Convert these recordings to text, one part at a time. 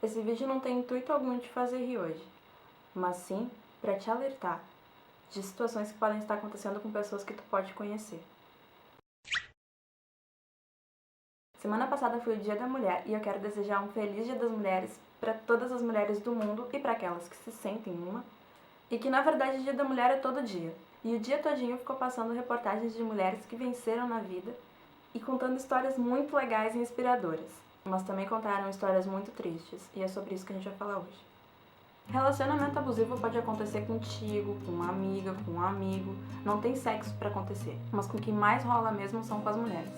Esse vídeo não tem intuito algum de fazer rir hoje, mas sim para te alertar de situações que podem estar acontecendo com pessoas que tu pode conhecer. Semana passada foi o Dia da Mulher e eu quero desejar um feliz Dia das Mulheres para todas as mulheres do mundo e para aquelas que se sentem uma, e que na verdade o Dia da Mulher é todo dia. E o dia todinho ficou passando reportagens de mulheres que venceram na vida e contando histórias muito legais e inspiradoras, mas também contaram histórias muito tristes, e é sobre isso que a gente vai falar hoje. Relacionamento abusivo pode acontecer contigo, com uma amiga, com um amigo, não tem sexo pra acontecer, mas com o que mais rola mesmo são com as mulheres.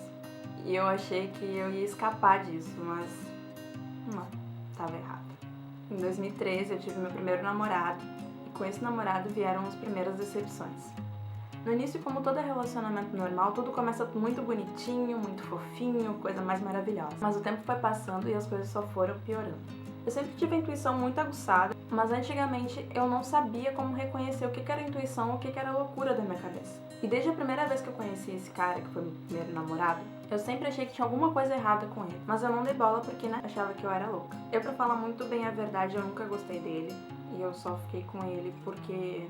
E eu achei que eu ia escapar disso, mas não, tava errado. Em 2013 eu tive meu primeiro namorado, e com esse namorado vieram as primeiras decepções. No início, como todo relacionamento normal, tudo começa muito bonitinho, muito fofinho, coisa mais maravilhosa. Mas o tempo foi passando e as coisas só foram piorando. Eu sempre tive a intuição muito aguçada, mas antigamente eu não sabia como reconhecer o que era intuição ou o que era loucura da minha cabeça. E desde a primeira vez que eu conheci esse cara, que foi meu primeiro namorado, eu sempre achei que tinha alguma coisa errada com ele, mas eu não dei bola porque, achava que eu era louca. Eu, pra falar muito bem a verdade, eu nunca gostei dele, e eu só fiquei com ele porque...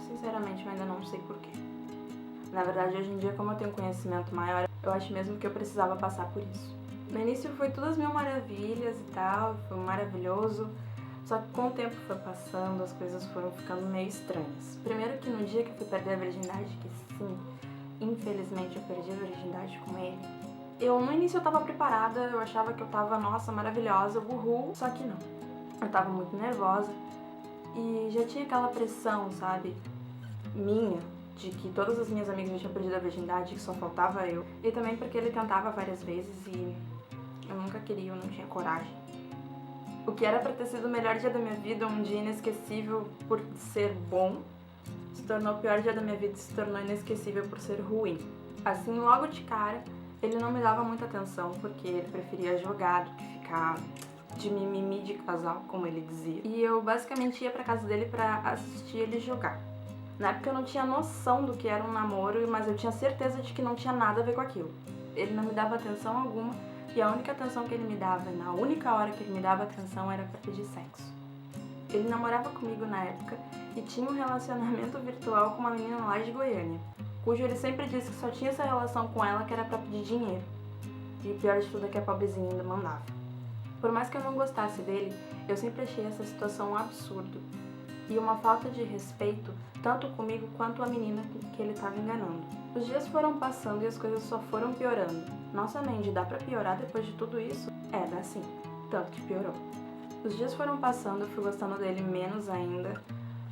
sinceramente, eu ainda não sei porquê. Na verdade, hoje em dia, como eu tenho conhecimento maior, eu acho mesmo que eu precisava passar por isso. No início foi tudo as mil maravilhas e tal, foi maravilhoso, só que com o tempo foi passando, as coisas foram ficando meio estranhas. Primeiro que no dia que eu fui perder a virgindade, que sim, infelizmente eu perdi a virgindade com ele, no início eu tava preparada, eu achava que eu tava, nossa, maravilhosa, uhul, só que não. Eu tava muito nervosa e já tinha aquela pressão, sabe, minha, de que todas as minhas amigas já tinham perdido a virgindade, que só faltava eu. E também porque ele tentava várias vezes e eu nunca queria, eu não tinha coragem. O que era pra ter sido o melhor dia da minha vida, um dia inesquecível por ser bom, se tornou o pior dia da minha vida e se tornou inesquecível por ser ruim. Assim, logo de cara, ele não me dava muita atenção, porque ele preferia jogar do que ficar de mimimi de casal, como ele dizia. E eu basicamente ia pra casa dele pra assistir ele jogar. Na época eu não tinha noção do que era um namoro, mas eu tinha certeza de que não tinha nada a ver com aquilo. Ele não me dava atenção alguma, e a única atenção que ele me dava, na única hora que ele me dava atenção, era pra pedir sexo. Ele namorava comigo na época e tinha um relacionamento virtual com uma menina lá de Goiânia, cujo ele sempre disse que só tinha essa relação com ela que era pra pedir dinheiro. E o pior de tudo é que a pobrezinha ainda mandava. Por mais que eu não gostasse dele, eu sempre achei essa situação um absurdo e uma falta de respeito, tanto comigo quanto a menina que ele estava enganando. Os dias foram passando e as coisas só foram piorando. Nossa, Mandy, dá pra piorar depois de tudo isso? É, dá sim. Tanto que piorou. Os dias foram passando, eu fui gostando dele menos ainda,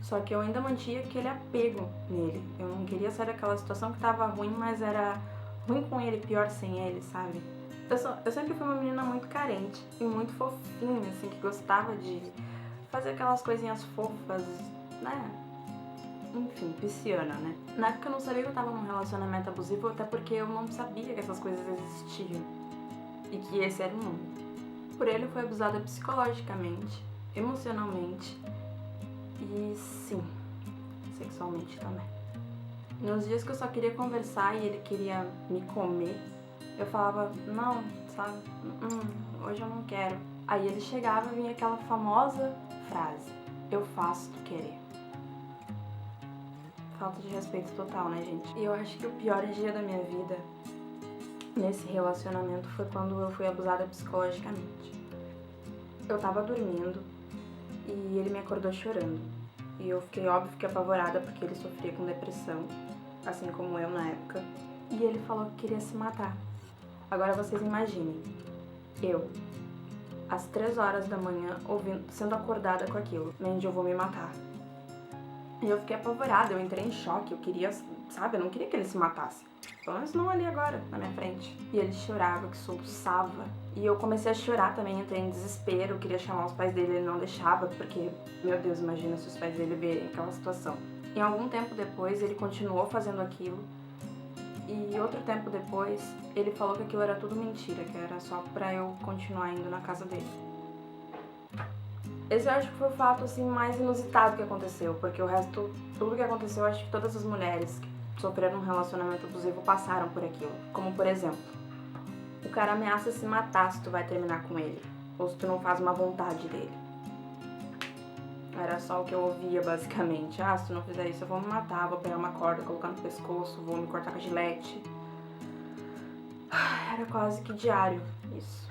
só que eu ainda mantinha aquele apego nele. Eu não queria sair daquela situação que tava ruim, mas era ruim com ele, pior sem ele, sabe? Eu sempre fui uma menina muito carente e muito fofinha, assim, que gostava de fazer aquelas coisinhas fofas, né? Enfim, pisciana, né? Na época eu não sabia que eu tava num relacionamento abusivo, até porque eu não sabia que essas coisas existiam e que esse era o mundo. Por ele eu fui abusada psicologicamente, emocionalmente e, sim, sexualmente também. Nos dias que eu só queria conversar e ele queria me comer, eu falava, não, sabe, hoje eu não quero. Aí ele chegava e vinha aquela famosa frase, eu faço tu querer. Falta de respeito total, né, gente? E eu acho que o pior dia da minha vida nesse relacionamento foi quando eu fui abusada psicologicamente. Eu tava dormindo e ele me acordou chorando. E eu fiquei, óbvio, que apavorada porque ele sofria com depressão, assim como eu na época. E ele falou que queria se matar. Agora vocês imaginem, eu, às 3 horas da manhã, sendo acordada com aquilo. Mandy, eu vou me matar. E eu fiquei apavorada, eu entrei em choque, eu queria, sabe, eu não queria que ele se matasse. Pelo menos não ali agora, na minha frente. E ele chorava, que soluçava. E eu comecei a chorar também, entrei em desespero, eu queria chamar os pais dele, ele não deixava, porque, meu Deus, imagina se os pais dele verem aquela situação. E algum tempo depois, ele continuou fazendo aquilo. E outro tempo depois, ele falou que aquilo era tudo mentira, que era só pra eu continuar indo na casa dele. Esse eu acho que foi o fato, assim, mais inusitado que aconteceu, porque o resto, tudo que aconteceu, eu acho que todas as mulheres que sofreram um relacionamento abusivo passaram por aquilo. Como, por exemplo, o cara ameaça se matar se tu vai terminar com ele. ou se tu não faz uma vontade dele. Era só o que eu ouvia, basicamente. Ah, se tu não fizer isso, eu vou me matar, vou pegar uma corda, colocar no pescoço, vou me cortar com a gilete. Era quase que diário isso.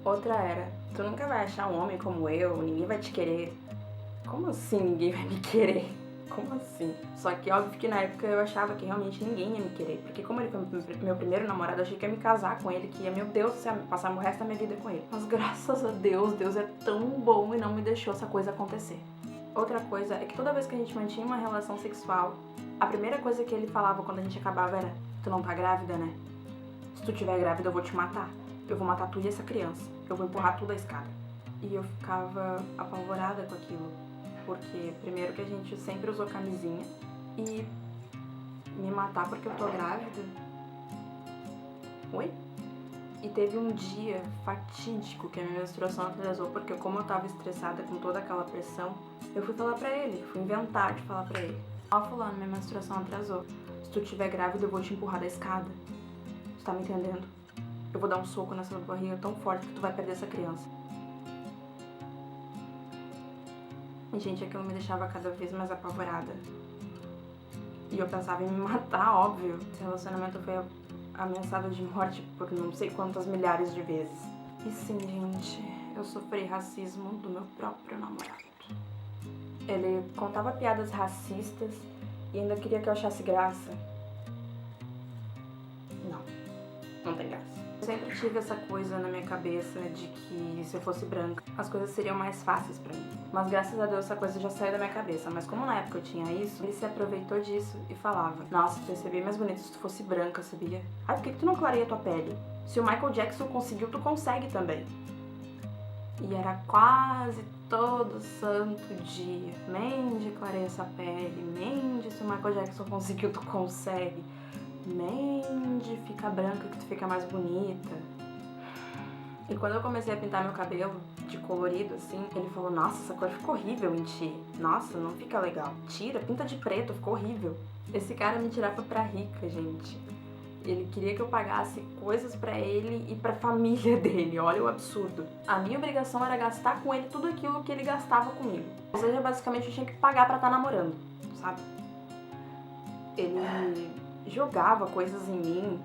Outra era, tu nunca vai achar um homem como eu, ninguém vai te querer. Como assim ninguém vai me querer? Como assim? Só que óbvio que na época eu achava que realmente ninguém ia me querer. Porque como ele foi meu primeiro namorado, eu achei que ia me casar com ele, que ia, meu Deus, passar o resto da minha vida com ele. Mas graças a Deus, Deus é tão bom e não me deixou essa coisa acontecer. Outra coisa é que toda vez que a gente mantinha uma relação sexual, a primeira coisa que ele falava quando a gente acabava era: tu não tá grávida, né? Se tu tiver grávida, eu vou te matar. Eu vou matar tu e essa criança. Eu vou empurrar tu da escada. E eu ficava apavorada com aquilo. Porque, primeiro, que a gente sempre usou camisinha. E me matar porque eu tô grávida? Oi? E teve um dia fatídico que a minha menstruação atrasou. Porque como eu tava estressada com toda aquela pressão, eu fui falar pra ele. Fui inventar de falar pra ele: ó, fulano, minha menstruação atrasou. Se tu tiver grávida, eu vou te empurrar da escada. Tu tá me entendendo? Eu vou dar um soco nessa barriga tão forte que tu vai perder essa criança. E, gente, aquilo me deixava cada vez mais apavorada. E eu pensava em me matar, óbvio. Esse relacionamento foi ameaçado de morte por não sei quantas milhares de vezes. E sim, gente, eu sofri racismo do meu próprio namorado. Ele contava piadas racistas e ainda queria que eu achasse graça. Não tem graça. Eu sempre tive essa coisa na minha cabeça de que se eu fosse branca, as coisas seriam mais fáceis pra mim. Mas graças a Deus essa coisa já saiu da minha cabeça. Mas como na época eu tinha isso, ele se aproveitou disso e falava: nossa, tu ia ser bem mais bonito se tu fosse branca, sabia? Ai, por que tu não clareia tua pele? Se o Michael Jackson conseguiu, tu consegue também. E era quase todo santo dia: Mandy, clareia essa pele. Mandy, se o Michael Jackson conseguiu, tu consegue. Mandy, fica branca que tu fica mais bonita. E quando eu comecei a pintar meu cabelo de colorido assim, ele falou: nossa, essa cor ficou horrível em ti. Nossa, não fica legal. Tira, pinta de preto, ficou horrível. Esse cara me tirava pra rica, gente. Ele queria que eu pagasse coisas pra ele e pra família dele. Olha o absurdo. A minha obrigação era gastar com ele tudo aquilo que ele gastava comigo. Ou seja, basicamente eu tinha que pagar pra estar namorando, sabe? Ele jogava coisas em mim,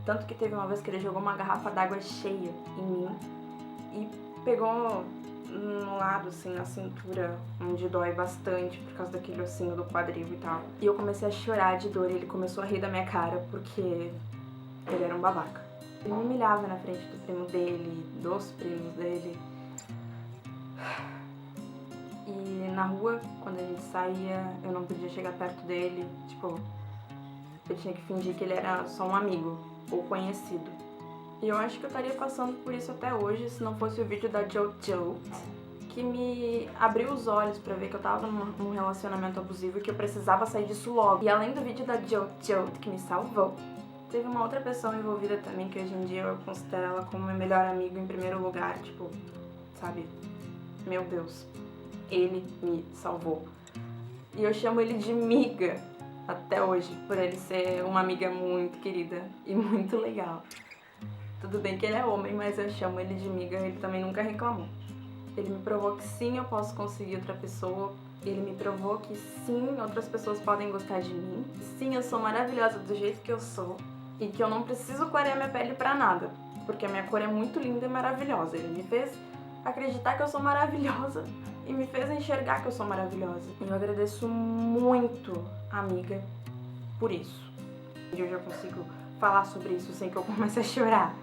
tanto que teve uma vez que ele jogou uma garrafa d'água cheia em mim e pegou no lado, assim, na cintura, onde dói bastante por causa daquele ossinho do quadril e tal. E eu comecei a chorar de dor e ele começou a rir da minha cara porque ele era um babaca. Ele me humilhava na frente do primo dele, dos primos dele. E na rua, quando a gente saía, eu não podia chegar perto dele, tipo, eu tinha que fingir que ele era só um amigo ou conhecido. E eu acho que eu estaria passando por isso até hoje se não fosse o vídeo da JoJo, que me abriu os olhos pra ver que eu tava num relacionamento abusivo e que eu precisava sair disso logo. E além do vídeo da JoJo, que me salvou, teve uma outra pessoa envolvida também, que hoje em dia eu considero ela como meu melhor amigo em primeiro lugar, tipo, sabe? Meu Deus, ele me salvou. E eu chamo ele de miga até hoje, por ele ser uma amiga muito querida e muito legal. Tudo bem que ele é homem, mas eu chamo ele de miga, ele também nunca reclamou. Ele me provou que sim, eu posso conseguir outra pessoa. Ele me provou que sim, outras pessoas podem gostar de mim. Sim, eu sou maravilhosa do jeito que eu sou. E que eu não preciso clarear minha pele pra nada, porque a minha cor é muito linda e maravilhosa. Ele me fez acreditar que eu sou maravilhosa e me fez enxergar que eu sou maravilhosa. E eu agradeço muito, amiga, por isso. E eu já consigo falar sobre isso sem que eu comece a chorar.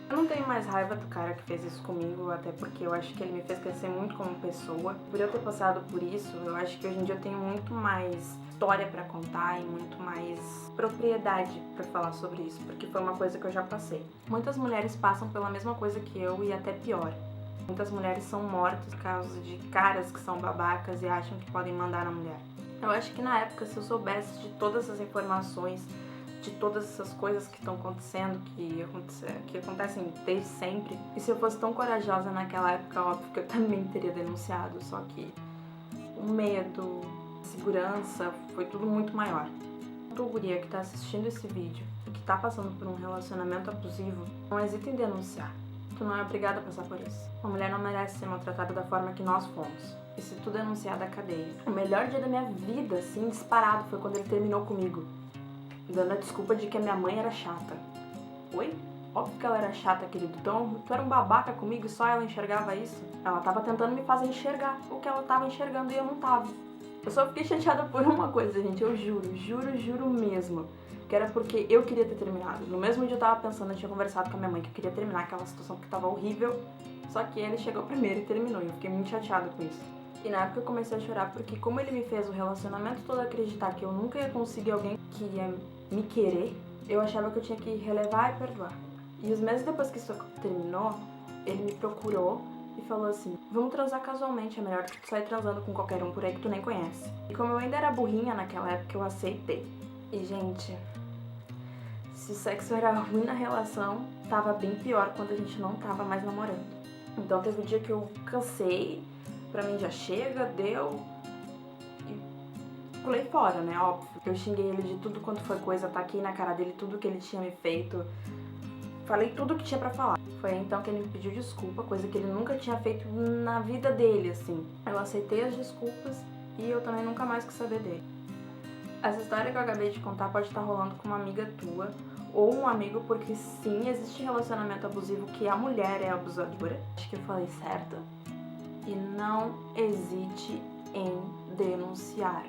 Eu não tenho mais raiva do cara que fez isso comigo, até porque eu acho que ele me fez crescer muito como pessoa. Por eu ter passado por isso, eu acho que hoje em dia eu tenho muito mais história pra contar e muito mais propriedade pra falar sobre isso, porque foi uma coisa que eu já passei. Muitas mulheres passam pela mesma coisa que eu e até pior. Muitas mulheres são mortas por causa de caras que são babacas e acham que podem mandar na mulher. Eu acho que na época, se eu soubesse de todas essas informações, de todas essas coisas que estão acontecendo, que acontecem desde sempre, e se eu fosse tão corajosa naquela época, óbvio que eu também teria denunciado, só que o medo, a segurança, foi tudo muito maior. Tu, guria, que tá assistindo esse vídeo e que tá passando por um relacionamento abusivo, não hesita em denunciar. Tu não é obrigada a passar por isso. Uma mulher não merece ser maltratada da forma que nós fomos. E se tu denunciar da cadeia. O melhor dia da minha vida, assim, disparado, foi quando ele terminou comigo. Dando a desculpa de que a minha mãe era chata. Oi? Óbvio que ela era chata, querido. Então, tu era um babaca comigo e só ela enxergava isso? Ela tava tentando me fazer enxergar o que ela tava enxergando e eu não tava. Eu só fiquei chateada por uma coisa, gente. Eu juro mesmo. Que era porque eu queria ter terminado. No mesmo dia eu tava pensando, eu tinha conversado com a minha mãe que eu queria terminar aquela situação que tava horrível. Só que ele chegou primeiro e terminou. E eu fiquei muito chateada com isso. E na época eu comecei a chorar porque como ele me fez o relacionamento todo acreditar que eu nunca ia conseguir alguém que ia me querer, eu achava que eu tinha que relevar e perdoar. E os meses depois que isso terminou, ele me procurou e falou assim: vamos transar casualmente, é melhor do que tu sair transando com qualquer um por aí que tu nem conhece. E como eu ainda era burrinha naquela época, eu aceitei. E gente, se o sexo era ruim na relação, tava bem pior quando a gente não tava mais namorando. Então teve um dia que eu cansei, pra mim já chega, deu, e pulei fora, né, óbvio. Eu xinguei ele de tudo quanto foi coisa, taquei na cara dele tudo que ele tinha me feito, falei tudo que tinha pra falar. Foi então que ele me pediu desculpa, coisa que ele nunca tinha feito na vida dele, assim. Eu aceitei as desculpas e eu também nunca mais quis saber dele. Essa história que eu acabei de contar pode estar rolando com uma amiga tua ou um amigo, porque sim, existe relacionamento abusivo que a mulher é abusadora. Acho que eu falei certo. E não hesite em denunciar.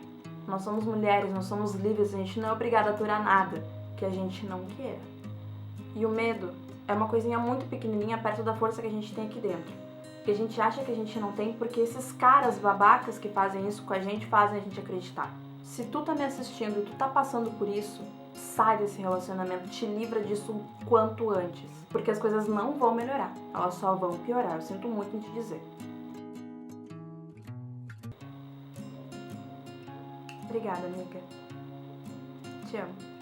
Nós somos mulheres, nós somos livres, a gente não é obrigada a aturar nada que a gente não queira. E o medo é uma coisinha muito pequenininha perto da força que a gente tem aqui dentro. Que a gente acha que a gente não tem porque esses caras babacas que fazem isso com a gente fazem a gente acreditar. Se tu tá me assistindo e tu tá passando por isso, sai desse relacionamento, te livra disso o quanto antes. Porque as coisas não vão melhorar, elas só vão piorar, eu sinto muito em te dizer. Obrigada, amiga. Te amo.